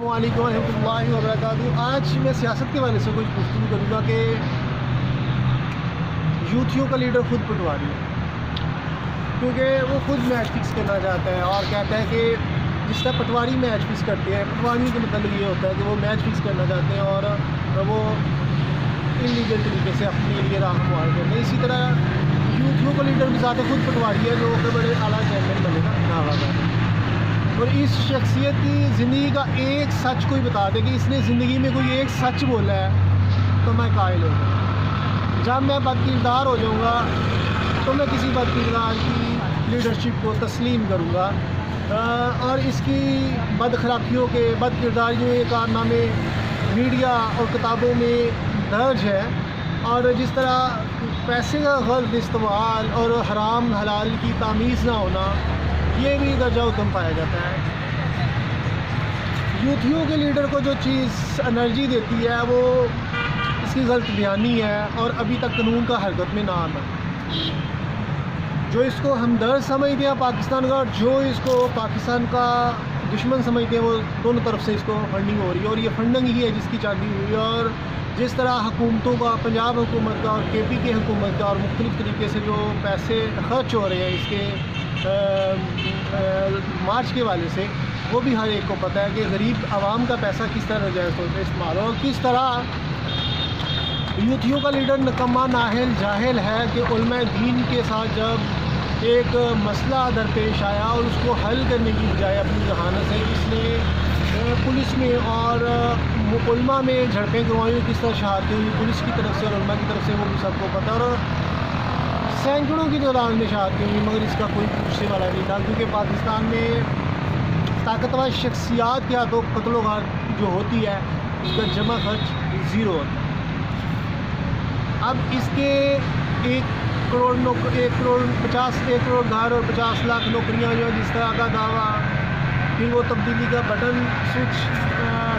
अस्सलामुअलैकुम रहमतुल्लाहि व बरकातुहू। आज मैं सियासत के बारे से कुछ गुफ्तगू करूँगा कि यूथियों का लीडर खुद पटवारी है, क्योंकि वो खुद मैच फिक्स करना चाहता है और कहता है कि जिस तरह पटवारी मैच फिक्स करते हैं, पटवारी का मतलब ये होता है कि वो मैच फिक्स करना चाहते हैं और वो इलीगल तरीके से अपने लिए राह हमवार करते हैं। इसी तरह यूथियों का लीडर भी ज़्यादा खुद पटवारी है, जो कि बड़े आला चैम्पियन बनेगा नावाजा। और इस शख्सियत की ज़िंदगी का एक सच कोई बता दे कि इसने ज़िंदगी में कोई एक सच बोला है तो मैं कायल हो जाऊँगा। जब मैं बदकिरदार हो जाऊँगा तो मैं किसी बदकिरदार की लीडरशिप को तस्लीम करूँगा और इसकी बदखलाकियों के बदकिरदारियों के कारनामे मीडिया और किताबों में दर्ज है। और जिस तरह पैसे का गलत इस्तेमाल और हराम हलाल की तामीज़ ना होना, ये भी दर्जा उत्तम पाया जाता है। यूथियों के लीडर को जो चीज़ एनर्जी देती है वो इसकी गलत बयानी है और अभी तक कानून का हरकत में ना आना। जो इसको हमदर्द समझते हैं पाकिस्तान का और जो इसको पाकिस्तान का दुश्मन समझते हैं, वो दोनों तरफ से इसको फंडिंग हो रही है और ये फंडिंग ही है जिसकी चांदी हुई है। और जिस तरह हुकूमतों का, पंजाब हुकूमत का और KP की हुकूमत का और मुख्तलिफ़ तरीके से जो पैसे खर्च हो रहे हैं इसके मार्च के वाले से, वो भी हर एक को पता है कि गरीब आवाम का पैसा किस तरह जायज़ तौर पर इस्तेमाल हो और किस तरह यूथियों का लीडर निकम्मा नाहिल जाहिल है कि उलमा दीन के साथ जब एक मसला दरपेश आया और उसको हल करने की बजाय अपनी जहानत से इसने पुलिस में और उलमा में झड़पें करवाई, किस तरह शहादतें हुई पुलिस की तरफ से और उलमा की तरफ से, वो भी सबको पता। और सैकड़ों की तादाद में शहादतें हुई, मगर इसका कोई पूछने वाला नहीं था, क्योंकि पाकिस्तान में ताकतवर शख्सियात के हाथों कत्लो गार जो होती है उसका जमा खर्च ज़ीरो होता है। अब इसके 1 करोड़ 1 करोड़ घर और 50 लाख नौकरियां जो है जिस तरह का दावा, फिर वो तब्दीली का बटन स्विच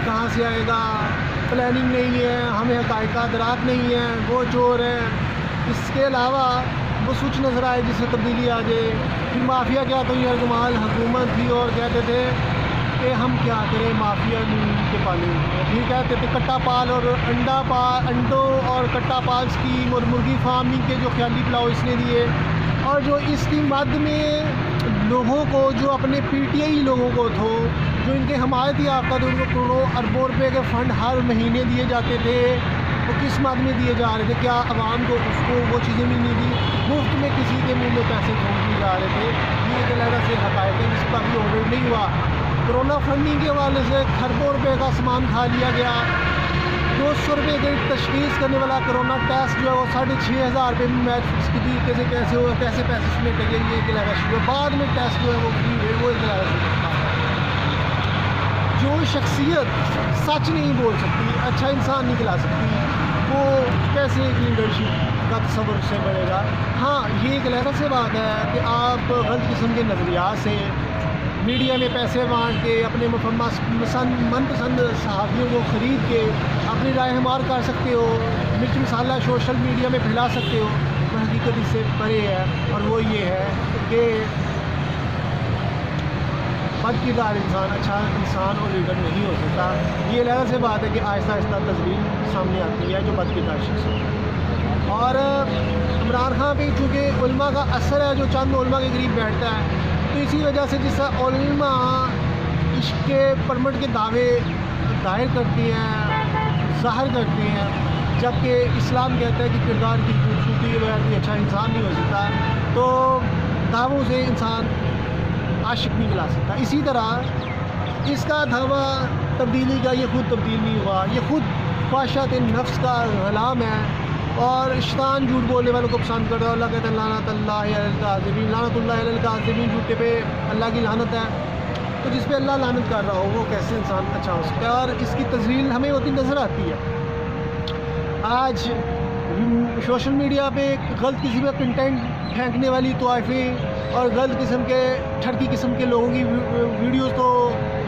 कहाँ से आएगा, प्लानिंग नहीं है, हमें हक़ाइक़ का दराक नहीं है, वो चोर है। इसके अलावा वो स्विच नज़र आए जिससे तब्दीली आ जाए। फिर माफिया क्या तो ये कमाल हुकूमत थी और कहते थे कि हम क्या करें, माफिया के पाले हुए हैं। फिर कहते थे कट्टा पाल और अंडों और कट्टा पाल स्कीम और मुर्गी फार्मिंग के जो ख्याली प्लाव इसने दिए। और जो इसकी मद में लोगों को, जो अपने PTI लोगों को जो इनके हमायती याफ्ता थे, उनको करोड़ों अरबों रुपए के फ़ंड हर महीने दिए जाते थे, वो किस मद में दिए जा रहे थे? क्या आवाम को उसको वो चीज़ें भी नहीं दी, मुफ्त में किसी के मुंह में पैसे छोड़ दिए जा रहे थे। ये एक अलग से हक़ाइक़ है जिस पर अभी ऑडिट नहीं हुआ। कोरोना फंडिंग के हवाले से खरबों रुपए का सामान खा लिया गया। 200 रुपये की तशख़ीस करने वाला कोरोना टेस्ट जो है वो 6,500 रुपये में मैच फिक्स की थी। कैसे हुआ, कैसे पैसे उसमें लगे, ये एक अलग शुरू। बाद में टेस्ट जो है वो फ्री है, वो एक अलग। जो शख्सियत सच नहीं बोल सकती, अच्छा इंसान नहीं खिला सकती, वो कैसे एक लीडरशिप का तस्वुर से बढ़ेगा। हाँ, ये एक अलग से बात है कि आप गलत किस्म के नज़रियात से मीडिया में पैसे बांट के अपने मनपसंद सहाफ़ियों को ख़रीद के अपनी राय हमार कर सकते हो, मिर्च मसाला सोशल मीडिया में फैला सकते हो। वह हकीकत इससे परे है और वो ये है कि बदकिरदार इंसान अच्छा इंसान और लीडर नहीं हो सकता। ये अलग से बात है कि आहिस्ता आहिस्ता तस्वीर सामने आती है जो बदकिरदार शख्स है। और इमरान खान पे चूँकि उलमा का असर है, जो चंद उलमा के करीब बैठता है, तो इसी वजह से जिस उलमा इसके परमिट के दावे दायर करती हैं, ज़ाहिर करती हैं, जबकि इस्लाम कहता है कि किरदार की खूबसूरती के बगैर कोई अच्छा इंसान नहीं हो सकता, तो दावों से इंसान आशिक नहीं मिला सकता। इसी तरह इसका दावा तब्दीली का, ये खुद तब्दील नहीं हुआ, ये खुद ख्वाहिशात नफ्स का ग़ुलाम है और शैतान झूठ बोलने वालों को पसंद करता है। अल्लाह कहता है लानतुल्लाहि अलल काज़िबीन, लानतुल्लाहि अलल काज़िबीन, झूठे पे अल्लाह की लानत है। तो जिस पे अल्लाह लानत कर रहा हो वो कैसे इंसान अच्छा हो सकता है? और इसकी तस्वीर हमें होती नज़र आती है। आज सोशल मीडिया पे गलत किस्म का कंटेंट फेंकने वाली तवाइफ़ें और गलत किस्म के ठरकी किस्म के लोगों की वीडियोज़ तो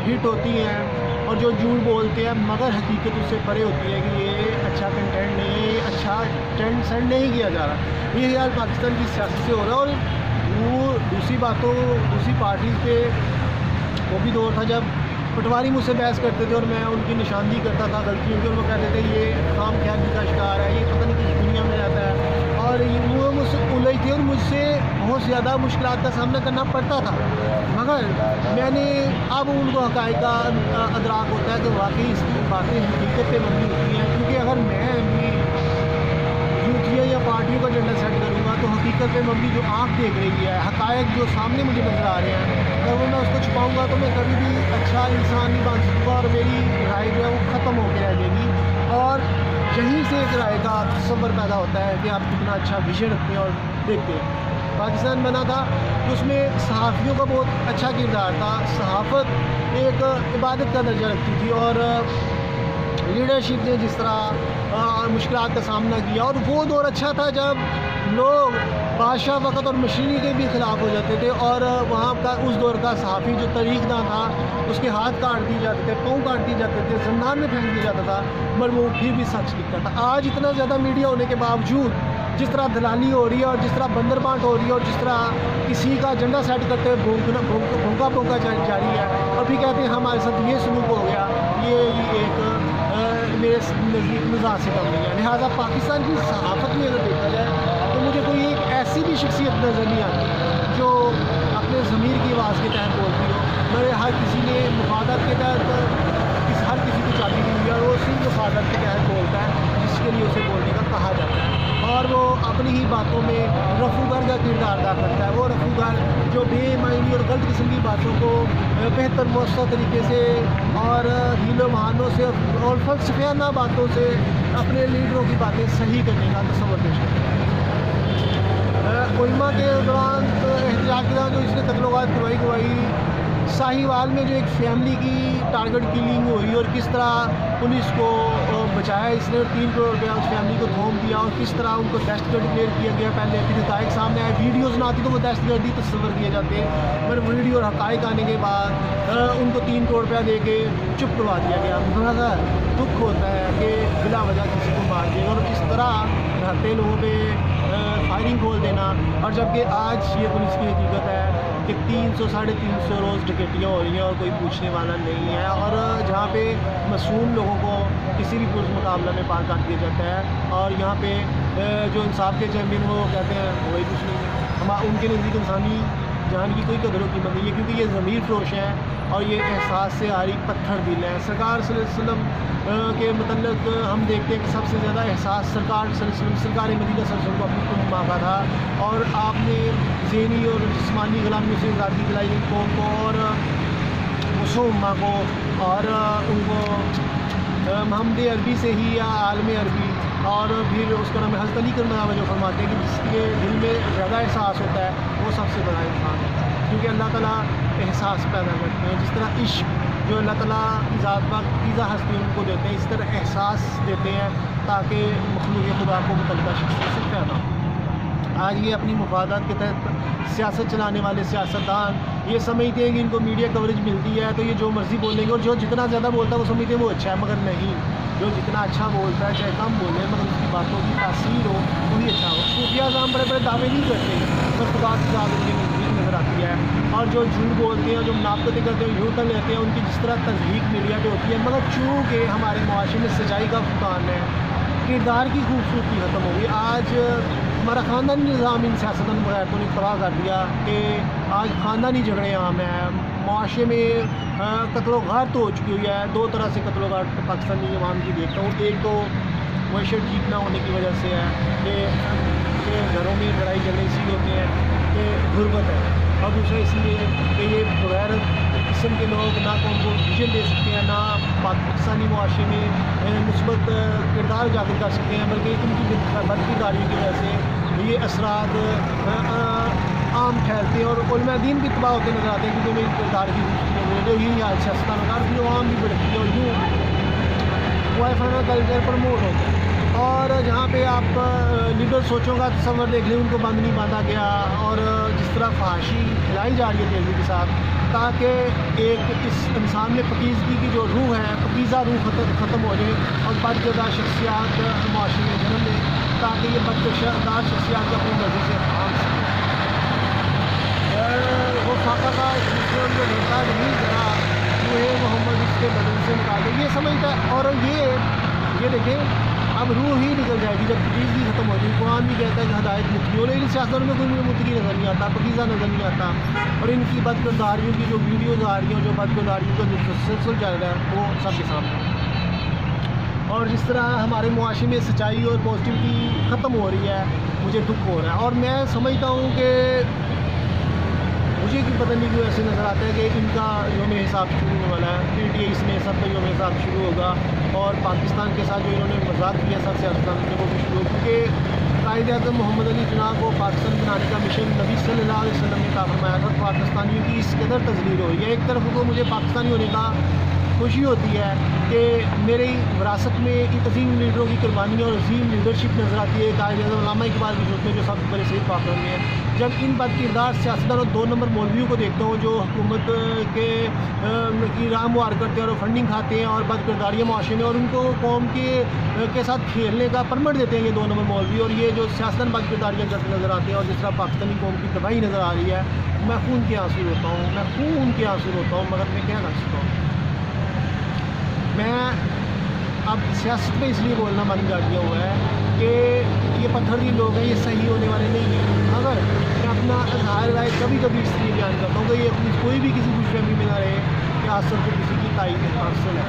हिट होती हैं और जो झूठ बोलते हैं, मगर हकीकत उससे परे होती है कि ये अच्छा कंटेंट नहीं, अच्छा ट्रेंड सेट नहीं किया जा रहा। ये हाल पाकिस्तान की सियासत से हो रहा है। और वो दूसरी पार्टी पे वो भी दौर था जब पटवारी मुझसे बहस करते थे और मैं उनकी निशानदी करता था गलतियों की, और वो कहते थे ये काम ख्याली का शिकार है, ये पता नहीं किस दुनिया में रहता है, और वो मुझसे उलझ थे और मुझसे बहुत ज़्यादा मुश्किलात का सामना करना पड़ता था। मगर मैंने अब उनको हक़ाइक़ का अदराक होता है कि वाकई इसकी बातें हकीकत पे मबनी होती हैं, क्योंकि अगर मैं भी यूथिया या पार्टियों का झंडा सेट करूँगा तो हकीकत पे मबनी जो आँख देख रही है, हक़ाइक़ जो सामने मुझे नज़र आ रहे हैं, अगर वो मैं उसको छुपाऊँगा तो मैं कभी भी अच्छा इंसान नहीं बन सकूँगा और मेरी राय जो है वो ख़त्म होकर रह जाएगी। और यहीं से एक राय का तसव्वुर पैदा होता है कि आप कितना अच्छा विजन रखते हैं और देखते हैं। पाकिस्तान बना था तो उसमें सहाफ़ियों का बहुत अच्छा किरदार था, सहाफ़त एक इबादत का दर्जा रखती थी, और लीडरशिप ने जिस तरह मुश्किलात का सामना किया, और वो दौर अच्छा था जब लोग बादशाह वक़्त और मशीनी के भी ख़िलाफ़ हो जाते थे, और वहाँ का उस दौर का सहाफ़ी जो तरीक़दां था उसके हाथ काट दिए जाते थे, पाँव काट दिए जाते थे, ज़ंदान में फेंक दिया जाता था, मगर वो फिर भी सच लिखता था। आज इतना ज़्यादा मीडिया होने के बावजूद जिस तरह दलाली हो रही है और जिस तरह बंदर बांट हो रही है और जिस तरह किसी का झंडा सेट करते हुए भूखा जारी है, अभी कहते हैं हमारे साथ ये सलूक हो गया, ये एक मेरे नज़दीक मिजाज से कम नहीं है। लिहाजा पाकिस्तान की सहाफ़त में अगर देखा जाए तो मुझे कोई एक ऐसी भी शख्सियत नज़र नहीं आती जो अपने ज़मीर की आवाज़ के तहत बोलती हो। मेरे हर किसी ने मुफादत के तहत हर किसी को चाबी दी हुई है और वो सिर्फ मुफादत के तहत बोलता है जिसके लिए उसे बोलने का कहा जाता है, और वो अपनी ही बातों में रफूगर का किरदार अदा करता है। वो रफूगर जो बेमायनी और गलत किस्म की बातों को बेहतर मौसर तरीके से और हीलो बहानों से और फ़लसफ़ियाना बातों से अपने लीडरों की बातें सही करने का तसव्वुर पेश करता है। उलमा के दौरान एहतजाज के दौरान जो इसने कत्ल-ओ-गारत करवाई साहिवाल में जो एक फैमिली की टारगेट किलिंग हुई और किस तरह पुलिस को बचाया इसने, 3 करोड़ रुपया उस फैमिली को थोप दिया, और किस तरह उनको दहशतगर्द डिक्लेयर किया गया। पहले फिर हक़ाइक़ सामने आए, वीडियोज़ ना आती तो वो दहशतगर्दी तस्वर किए जाते, पर वीडियो और हक़ाइक़ आने के बाद उनको 3 करोड़ रुपया दे के चुप करवा दिया गया। बड़ा दुख होता है कि बिला वजह किसी को मार दिया और इस तरह रहते लोगों पर फायरिंग खोल देना। और जबकि आज ये पुलिस की हकीकत है कि 300 साढ़े 300 रोज़ डकैतियाँ हो रही हैं और कोई पूछने वाला नहीं है, और जहाँ पे मासूम लोगों को किसी भी पुलिस मुकाबला में पार काट दिया जाता है, और यहाँ पे जो इंसाफ के चैम्पियन वो कहते हैं वही कुछ नहीं है। हम उनके नज़दीक इंसानी जान की कोई कदर कीमत नहीं है, क्योंकि ये ज़मीर फ़रोश है और ये एहसास से आरी पत्थर दिल है। सरकार सल्लल्लाहु अलैहि वसल्लम के मतलब हम देखते हैं कि सबसे ज़्यादा एहसास सरकार मदीना सल्लल्लाहु को अपनी कौम मांगा था, और आपने ज़हनी और जिस्मानी गुलामियों से आज़ादी दिलाई कौम को और मुसलमान को, और उनको महमद अरबी से ही या आलम अरबी, और फिर उसका नाम हज़रत अली करम जो फरमाते हैं कि जिसके दिल में ज़्यादा एहसास होता है वो सबसे बड़ा इंसान है, क्योंकि अल्लाह ताला एहसास पैदा करते हैं। जिस तरह इश्क जो अल्लाह ताला की ज़ात पाक फ़िज़ा हस्ती उनको देते हैं, इस तरह एहसास देते हैं ताकि मखलूक़ खुदा को मुतल्लिक़ा शख्सियत से पैदा हो। आज ये अपनी मुफादात के तहत सियासत चलाने वाले सियासतदान ये समझते हैं कि इनको मीडिया कवरेज मिलती है तो ये जो मर्ज़ी बोलेंगे, और जो जितना ज़्यादा बोलता है वो समझते हैं वो अच्छा है, मगर नहीं, जो जितना अच्छा बोलता है चाहे कम बोले मगर उसकी बातों की तासीर हो वही अच्छा हो। सूफिया हम बड़े बड़े दावे नहीं करते, पर खुदा की ज़ात उनकी नज़दीक नज़र आती है, और जो झूठ बोलते हैं, जो मुनाफ़िक़तें करते हैं, झूठ लेते हैं, उनकी जिस तरह तज़हीक मीडिया पर होती है, मगर चूँकि हमारे मुआशरे में सच्चाई का फुक़ान है, किरदार की खूबसूरती ख़त्म हो गई। आज हमारा ख़ानदानी निज़ाम इन सियासतदान वगैरह ने तबाह कर दिया कि आज ख़ानदानी झगड़े आम हैं, मुआशरे में कत्ल-ओ-गारत हो चुकी हुई है। 2 तरह से कत्ल-ओ-गारत पाकिस्तानी अवाम की देखता हूँ। एक तो मईशत ठीक ना होने की वजह से है कि घरों में लड़ाई झगड़े इसलिए होते हैं कि गुर्बत है, और दूसरा इसलिए कि ये बगैर किस्म के लोग ना तो उनको विजन दे सकते हैं, ना पाकिस्तानी मुआशरे में मुस्बत किरदार उजागर कर सकते हैं, बल्कि उनकी बदकिरदारी की वजह से ये असरात आम फैलते हैं और उलमा दीन भी तबाह होते नजर आते हैं, क्योंकि मेरी किरदार की जो ही हाल सियासतदान की आवाम भी बढ़ती है और यूँ वाईफाना कल्चर प्रमोट होता है। और जहाँ पे आप लीडर सोचों का तस्वर देख लें, उनको बंद नहीं बांधा गया, और जिस तरह फहाशी खिलाई जा रही है तेज़ी के साथ, ताकि एक इस इंसान में पकीज़गी की जो रूह है, पकीज़ा रूह ख़त्म हो जाए और बदकिरदार शख्सियात माशरे में जन्म लें, ताकि ये बदकिरदार शख्सियात अपनी मर्ज़ी से काम सकें। वो फाका का जो नेता नहीं जरा जो है मोहम्मद इसके बदल से निकाल दे, ये समझता है। और ये देखें अब रूह ही निकल जाएगी जब बिजली ख़त्म हो जाएगी। कुरान भी कहता है कि हदायत मुतकी, और इन सियासतों में कोई मुतकी नज़र नहीं आता, पकीज़ा नज़र नहीं आता। और इनकी बदकिरदारियों की जो वीडियोज़ आ रही हैं, जो बदकिरदारियों का जो सिलसिला चल रहा है वो सबके सामने। और जिस तरह हमारे मुआशरे में सच्चाई और पॉजिटिविटी ख़त्म हो रही है, मुझे दुख हो रहा है। और मैं समझता हूँ कि मुझे कि पता नहीं क्यों ऐसे नज़र आता है कि इनका योम हिसाब शुरू होने वाला है। PTI इसमें सबका योम हिसाब शुरू होगा, और पाकिस्तान के साथ जो इन्होंने मजाक किया सब सियासतदान को भी शुरू, क्योंकि कायद-ए-आज़म मोहम्मद अली जिन्ना को पाकिस्तान बनाने का मिशन नबी सल्लल्लाहु अलैहि वसल्लम ने फरमाया था। पाकिस्तानियों की इस कदर तज़लील हुई है। एक तरफ तो मुझे पाकिस्तानी होने का खुशी होती है कि मेरी विरासत में इन अजीम लीडरों की कुर्बानियाँ और अजीम लीडरशिप नज़र आती है। कायद-ए-आज़म अल्लामा इकबाल की सूरत में जो सबसे बड़े शहीद पाक में है। जब इन बदकिरदार सियासतदान और 2 नंबर मौलवियों को देखता हूँ जो हुकूमत की राह मुहार करते हैं और फंडिंग खाते हैं और बदकिरदारियाँ मुआशरे में, और उनको कौम के साथ खेलने का परमिट देते हैं ये 2 नंबर मौलवी, और ये जो सियासतदान बदकिरदारियाँ करते नज़र आते हैं, और जिस तरह पाकिस्तानी कौम की तबाही नज़र आ रही है, मैं खून के आंसू रोता हूँ, मगर मैं क्या कर सकता हूँ। मैं अब सियासत में इसलिए बोलना बंद कर दिया हुआ है कि ये पत्थरदिल लोग हैं, ये सही होने वाले नहीं हैं। मगर मैं अपना इज़हार राय कभी कभी इसलिए बयान करता हूँ कि ये अपनी कोई भी किसी खुशफहमी में ना रहे कि आसर को किसी की ताईद हासिल है।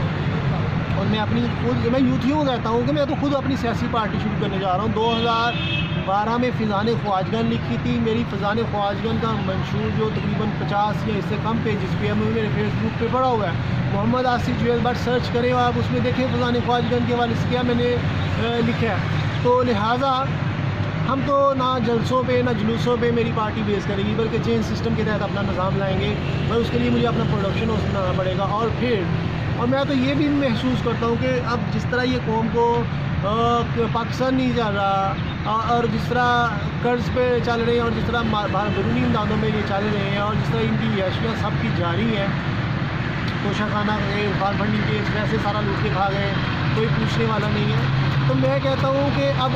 और मैं यूथियों को कहता हूँ कि मैं तो खुद अपनी सियासी पार्टी शुरू करने जा रहा हूँ। 2012 में फ़िज़ान ख्वाजगन लिखी थी। मेरी फ़िज़ान ख्वाजगन का मंशूर जो तकरीबन 50 या इससे कम पेजेस पे है, मेरे फेसबुक पे पड़ा हुआ है। मोहम्मद आसिफ जुएल बट सर्च करें और आप उसमें देखें फ़िज़ान ख्वाजगन के हवाले से क्या मैंने लिखा है। तो लिहाजा हम तो ना जलसों पे ना जुलूसों पे मेरी पार्टी बेस करेगी, बल्कि चेन सिस्टम के तहत अपना निज़ाम लाएंगे। पर उसके लिए मुझे अपना प्रोडक्शन हाउस बनाना पड़ेगा। और मैं तो ये भी महसूस करता हूँ कि अब जिस तरह ये कौम को पाकिस्तान नहीं जा रहा, और जिस तरह कर्ज़ पे चल रहे हैं, और जिस तरह बैरूनी इमदादों में ये चल रहे हैं, और जिस तरह इनकी याशियाँ सबकी जारी हैं, तोशा खाना गए, फार फंडिंग के वैसे सारा लूट के खा गए, कोई पूछने वाला नहीं है। तो मैं कहता हूँ कि अब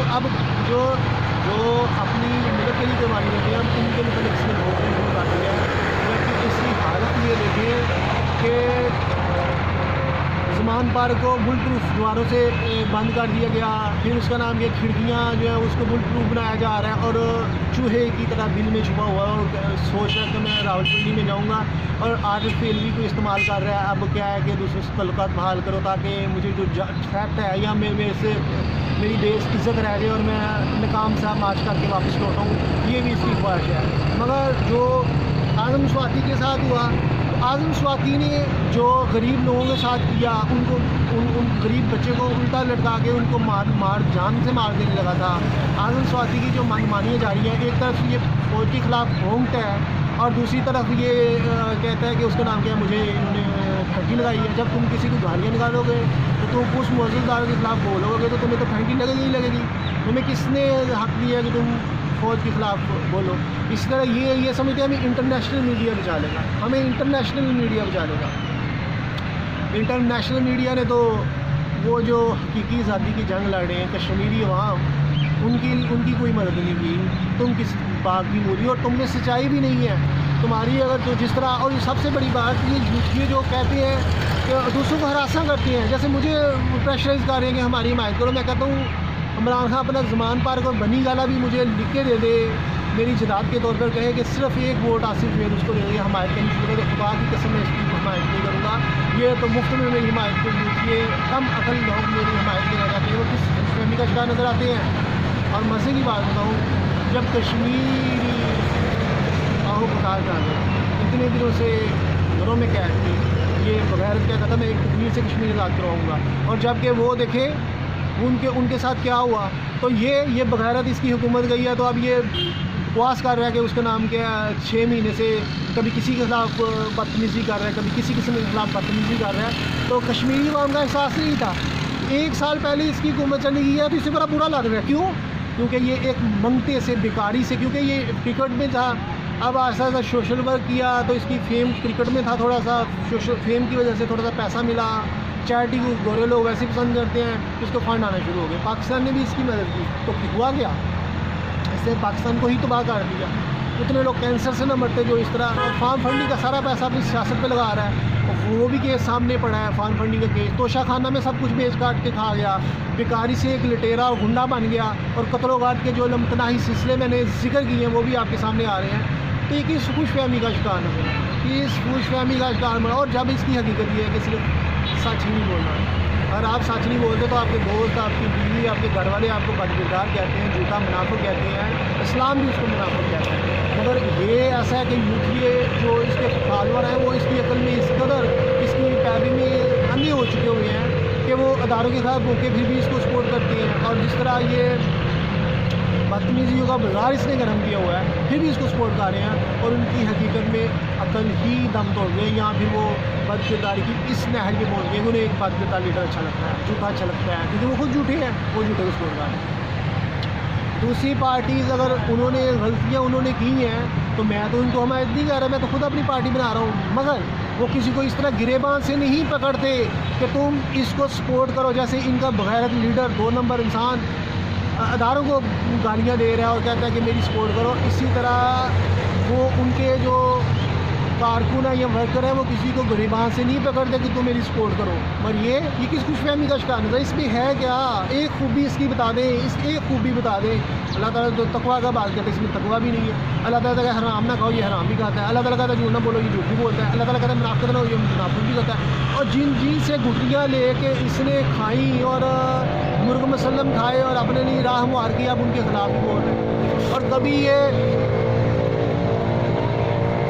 जो अपनी मदद के लिए कुर्बानी देते हैं, हम उनके मतलब इसमें बहुत शुरू कर दिया है। जबकि इसी हालत में देखें कि ज़मान पार्क को बुल प्रूफ द्वारों से बंद कर दिया गया, फिर उसका नाम ये खिड़कियाँ जो है उसको बुल प्रूफ बनाया जा रहा है, और चूहे की तरह बिल में छुपा हुआ है, और सोच रहा है कि मैं रावलपिंडी में जाऊँगा, और आर्टिस्ट फेलवी को इस्तेमाल कर रहा है। अब क्या है कि दूसरों से तल्लुकात बहाल करो ताकि मुझे जो फैक्ट है या मेरे से मेरी बेस इज़्ज़त रह जाए और मैं निकाम सा मार्च करके वापस लौटाऊँ, ये भी इसकी ख्वाहिश है। मगर जो आज़म स्वाति के साथ हुआ, आज़म स्वाति ने जो गरीब लोगों के साथ किया, उन गरीब बच्चे को उल्टा लटका के उनको जान से मार देने लगा था। आज़म स्वाति की जो मनमानियाँ जारी हैं, एक तरफ ये फौज के ख़िलाफ़ भोंगता है, और दूसरी तरफ ये कहता है कि उसका नाम क्या है, मुझे इन्होंने फैंटी लगाई है। जब तुम किसी को गालियाँ निकालोगे तो तुम उस मुअज़्ज़िज़दारों के ख़िलाफ़ बोलोगे तो तुम्हें तो फैंटी लगेगी ही लगेगी। तुम्हें किसने हक़ दिया कि तुम फ़ौज के ख़िलाफ़ बोलो? इस तरह ये समझते हैं हमें इंटरनेशनल मीडिया बचा लेगा, हमें इंटरनेशनल मीडिया बचा लेगा। इंटरनेशनल मीडिया ने तो वो जो हकीकी आज़ादी की जंग लड़ रहे हैं कश्मीरी अवाम, उनकी कोई मदद नहीं की। तुम किस बात की बोली, और तुम में सच्चाई भी नहीं है तुम्हारी। अगर तो जिस तरह, और सबसे बड़ी बात ये जो कहते हैं कि दूसरों को हरासा करते हैं, जैसे मुझे प्रेशराइज कर रहे हैं कि हमारी हिमायत करो। मैं कहता हूँ इमरान खान अपना ज़मान पार्क और बनी गाला भी मुझे लिख के दे दे, मेरी जदाद के तौर पर कहे कि सिर्फ एक वोट आसिफ जुएल उसको दे देंगे, हमायत करनी शुरू करें। खुदा की कसम मैं इसकी हिमायत नहीं करूँगा। ये तो मुफ्त में मेरी हिमायत को ये कम अकल लोग मेरी हिमायत लेना चाहते हैं, वो किस फहमी का शिकार नज़र आते हैं। और मज़े की बात बताऊँ, जब कश्मीरी आहू पुकार कर गए, इतने दिनों से घरों में कैद थी, ये बगैर क्या कहता मैं एक तकमीर से कश्मीर आज़ाद करवाऊँगा, और जबकि वो देखे उनके साथ क्या हुआ। तो ये बगैरत इसकी हुकूमत गई है, तो अब ये उपवास कर रहा है कि उसका नाम क्या है, 6 महीने से कभी किसी के खिलाफ बदतमीज़ी कर रहा है, कभी किसी किस्म के खिलाफ बदतमीज़ी कर रहा है। तो कश्मीरी अवाम का एहसास नहीं था। 1 साल पहले इसकी हुकूमत चली गई है तो इसे बड़ा बुरा लग रहा है। क्यों? क्योंकि ये एक मंगते से भिखारी से, क्योंकि ये क्रिकेट में था, अब आहिस्ता आहिस्ता सोशल वर्क किया तो इसकी फेम क्रिकेट में था, थोड़ा सा सोशल फेम की वजह से थोड़ा सा पैसा मिला, चैरिटी को गोरे लोग वैसे पसंद करते हैं, इसको फंड आना शुरू हो गए। पाकिस्तान ने भी इसकी मदद की, तो हुआ क्या, इससे पाकिस्तान को ही तबाह कर दिया। उतने लोग कैंसर से न मरते जो इस तरह। फार्म फंडिंग का सारा पैसा अपनी सियासत पे लगा रहा है, और वो भी केस सामने पड़ा है, फार्म फंडिंग का केस। तोशा खाना में सब कुछ बेच काट के खा गया, बेकारी से एक लटेरा और गुंडा बन गया, और कत्लोगात के जो लमतनाही सिलसिले मैंने जिक्र किए हैं वो भी आपके सामने आ रहे हैं। तो ये किस खुशफहमी का शिकार न बना, किस खुशफहमी का शिकार बना। और जब इसकी हकीकत ये है कि सिर्फ सच ही नहीं बोलना है। अगर आप सच नहीं बोलते तो आपके दोस्त, आपकी बीवी, आपके घर वाले आपको बदकिरदार कहते हैं, झूठा मुनाफिक कहते हैं, इस्लाम भी उसको मुनाफिक कहता है। मगर ये ऐसा है कि यूथ जो इसके फॉलोअर हैं वो इसकी अकल में इस कदर, इसकी पैरवी में अंधे हो चुके हुए हैं कि वो अदारों के खिलाफ होकर फिर भी इसको सपोर्ट करते हैं। और जिस तरह ये बदतमीजियों का बाजार इसने गर्म किया हुआ है, फिर भी इसको सपोर्ट कर रहे हैं। और उनकी हकीकत में अकल ही दम तोड़ गई, या फिर वो बदकिरदारी की इस नहर में पहुँच गए। उन्हें एक बदकिरदार लीडर अच्छा लगता है, झूठा अच्छा लगता है, क्योंकि वो खुद झूठे हैं, वो झूठे को सपोर्ट कर रहे हैं। दूसरी पार्टीज़ अगर उन्होंने गलतियाँ उन्होंने की हैं तो मैं तो उनको हमायत नहीं कर रहा, मैं तो खुद अपनी पार्टी बना रहा हूँ। मगर वो किसी को इस तरह गिरेबान से नहीं पकड़ते कि तुम इसको सपोर्ट करो। जैसे इनका बगैरत लीडर, 2 नंबर इंसान अदारों को गालियाँ दे रहा है और कहता है कि मेरी सपोर्ट करो। इसी तरह वो उनके जो कारकुन है या वर्कर है वो किसी को गिरेबान से नहीं पकड़ते कि तुम मेरी सपोर्ट करो। मगर ये किस खुशफहमी का शिकार है। इसमें है क्या, एक खूबी इसकी बता दें, इसकी एक खूबी बता दें। अल्लाह ताला तो तकवा का बात करते हैं, इसमें तकवा भी नहीं है। अल्लाह ताला कहता है हराम ना खाओ, ये हराम भी खाता है। अल्लाह ताला कहता है झूठ ना बोलो, ये झूठ भी बोलता है। अल्लाह ताला कहता है मुनाफिक ना हो, ये मुनाफिक भी करता है। और जिन से गुटियाँ लेके इसने खाई और मुर्ग मुसल्लम खाए और अपने लिए राह मुहार की, अब उनके खिलाफ भी बोल रहे हैं। और कभी ये